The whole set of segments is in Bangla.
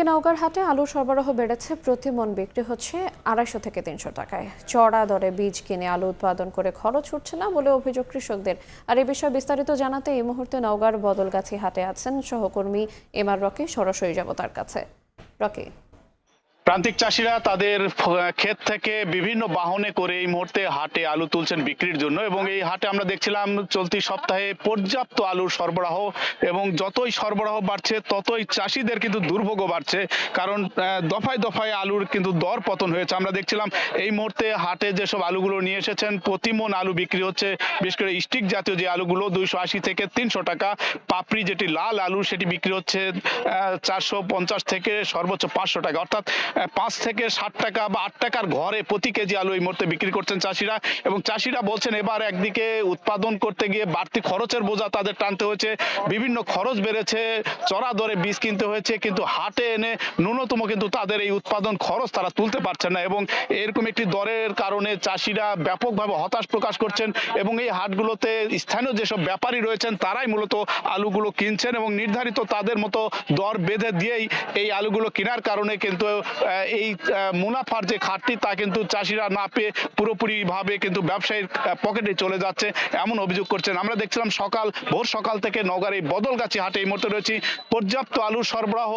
এদিকে নওগাঁর হাটে আলুর সরবরাহ বেড়েছে, প্রতি মণ বিক্রি হচ্ছে 250 থেকে 300 টাকায়। চড়া দরে বীজ কিনে আলু উৎপাদন করে খরচ উঠছে না বলে অভিযোগ কৃষকদের। আর এই বিষয়ে বিস্তারিত জানাতে এই মুহূর্তে নওগাঁর বদলগাছি হাটে আছেন সহকর্মী এমআর রকি। সরাসরি যাব তার কাছে। রকি, প্রান্তিক চাষিরা তাদের ক্ষেত থেকে বিভিন্ন বাহনে করে এই মুহূর্তে হাটে আলু তুলছেন বিক্রির জন্য, এবং এই হাটে আমরা দেখছিলাম চলতি সপ্তাহে পর্যাপ্ত আলুর সরবরাহ, এবং যতই সরবরাহ বাড়ছে ততই চাষিদের কিন্তু দুর্ভোগও বাড়ছে, কারণ দফায় দফায় আলুর কিন্তু দর পতন হয়েছে। আমরা দেখছিলাম এই মুহূর্তে হাটে যেসব আলুগুলো নিয়ে এসেছেন প্রতি মণ আলু বিক্রি হচ্ছে, বিশেষ করে স্টিক জাতীয় যে আলুগুলো 280 থেকে 300 টাকা, পাপড়ি যেটি লাল আলু সেটি বিক্রি হচ্ছে 450 থেকে সর্বোচ্চ 500 টাকা, অর্থাৎ 5 থেকে 60 টাকা বা 8 টাকার ঘরে প্রতি কেজি আলু এই মুহূর্তে বিক্রি করছেন চাষিরা। এবং চাষিরা বলছেন এবার একদিকে উৎপাদন করতে গিয়ে বাড়তি খরচের বোঝা তাদের টানতে হয়েছে, বিভিন্ন খরচ বেড়েছে, চড়া দরে বীজ কিনতে হয়েছে, কিন্তু হাটে এনে ন্যূনতম কিন্তু তাদের এই উৎপাদন খরচ তারা তুলতে পারছেন না, এবং এরকম একটি দরের কারণে চাষিরা ব্যাপকভাবে হতাশ প্রকাশ করছেন। এবং এই হাটগুলোতে স্থানীয় যেসব ব্যাপারী রয়েছেন তারাই মূলত আলুগুলো কিনছেন, এবং নির্ধারিত তাদের মতো দর বেঁধে দিয়েই এই আলুগুলো কেনার কারণে কিন্তু এই মুনাফার যে খাতটি তা কিন্তু চাষিরা না পেয়ে পুরোপুরি ভাবে কিন্তু ব্যবসায়ীর পকেটে চলে যাচ্ছে, এমন অভিযোগ করছেন। আমরা দেখছিলাম ভোর সকাল থেকে নওগাঁর এই বদলগাছি হাটে এই মুহূর্তে রয়েছি, পর্যাপ্ত আলুর সরবরাহ,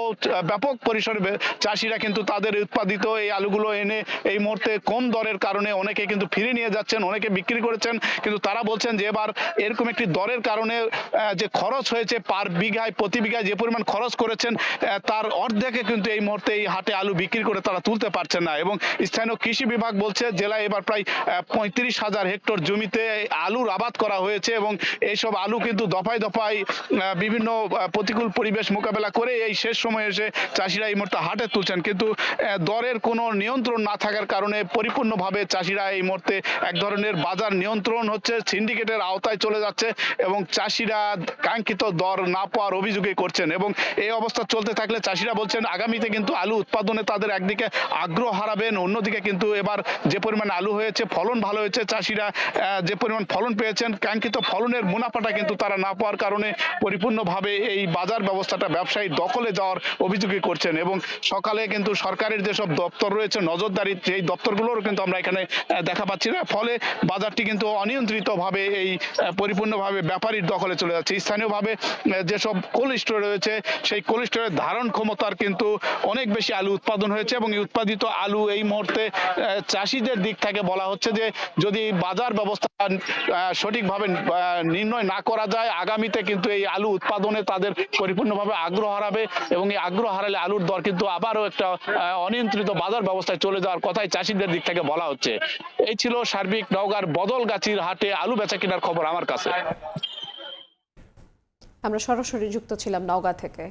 ব্যাপক পরিসরে চাষিরা কিন্তু তাদের উৎপাদিত এই আলুগুলো এনে এই মুহূর্তে কম দরের কারণে অনেকে কিন্তু ফিরে নিয়ে যাচ্ছেন, অনেকে বিক্রি করেছেন, কিন্তু তারা বলছেন যে এবার এরকম একটি দরের কারণে যে খরচ হয়েছে পার বিঘায়, প্রতি বিঘায় যে পরিমাণ খরচ করেছেন তার অর্ধেকে কিন্তু এই মুহূর্তে এই হাটে আলু বিক্রি করে তারা তুলতে পারছেন না। এবং স্থানীয় কৃষি বিভাগ বলছে জেলায় এবার প্রায় 35,000 হেক্টর জমিতে আলুর আবাদ করা হয়েছে, এবং এইসব আলু কিন্তু দফায় দফায় বিভিন্ন প্রতিকূল পরিবেশ মোকাবেলা করে এই শেষ সময়ে এসে চাষিরা এই মুহূর্তে হাটে তুলছেন, কিন্তু দরের কোনো নিয়ন্ত্রণ না থাকার কারণে পরিপূর্ণভাবে চাষিরা এই মুহূর্তে এক ধরনের বাজার নিয়ন্ত্রণ হচ্ছে, সিন্ডিকেটের আওতায় চলে যাচ্ছে, এবং চাষিরা কাঙ্ক্ষিত দর না পাওয়ার অভিযোগই করছেন। এবং এই অবস্থা চলতে থাকলে চাষিরা বলছেন আগামীতে কিন্তু আলু উৎপাদনে তাদের একদিকে আগ্রহ হারাবেন, অন্যদিকে কিন্তু এবার যে পরিমাণ আলু হয়েছে, ফলন ভালো হয়েছে, চাষিরা যে পরিমাণ ফলন পেয়েছেন কাঙ্ক্ষিত ফলনের মুনাফাটা কিন্তু তারা না পাওয়ার কারণে পরিপূর্ণভাবে এই বাজার ব্যবস্থাটা ব্যবসায়ী দখলে যাওয়ার অভিযোগই করছেন। এবং সকালে কিন্তু সরকারের যেসব দপ্তর রয়েছে নজরদারি, সেই দপ্তরগুলোরও কিন্তু আমরা এখানে দেখা পাচ্ছি না, ফলে বাজারটি কিন্তু অনিয়ন্ত্রিতভাবে এই পরিপূর্ণভাবে ব্যাপারীর দখলে চলে যাচ্ছে। স্থানীয়ভাবে যেসব কোল্ড স্টোর রয়েছে সেই কোল্ড স্টোরের ধারণ ক্ষমতার কিন্তু অনেক বেশি আলু উৎপাদন হয়েছে, এবং উৎপাদিত আলু এই মুহূর্তে চাষিদের দিক থেকে বলা হচ্ছে যে যদি বাজার ব্যবস্থা সঠিকভাবে নির্ণয় না করা যায় আগামীতে কিন্তু এই আলু উৎপাদনে তাদের পরিপূর্ণভাবে আগ্রহ হারাবে, এবং এই আগ্রহ হারালে আলুর দর কিন্তু আবারও একটা অনিয়ন্ত্রিত বাজার ব্যবস্থায় চলে যাওয়ার কথাই চাষিদের দিক থেকে বলা হচ্ছে। এই ছিল সার্বিক নওগাঁর বদলগাছির হাটে আলু বেচা কেনার খবর আমার কাছে। আমরা সরাসরি যুক্ত ছিলাম নওগাঁ থেকে।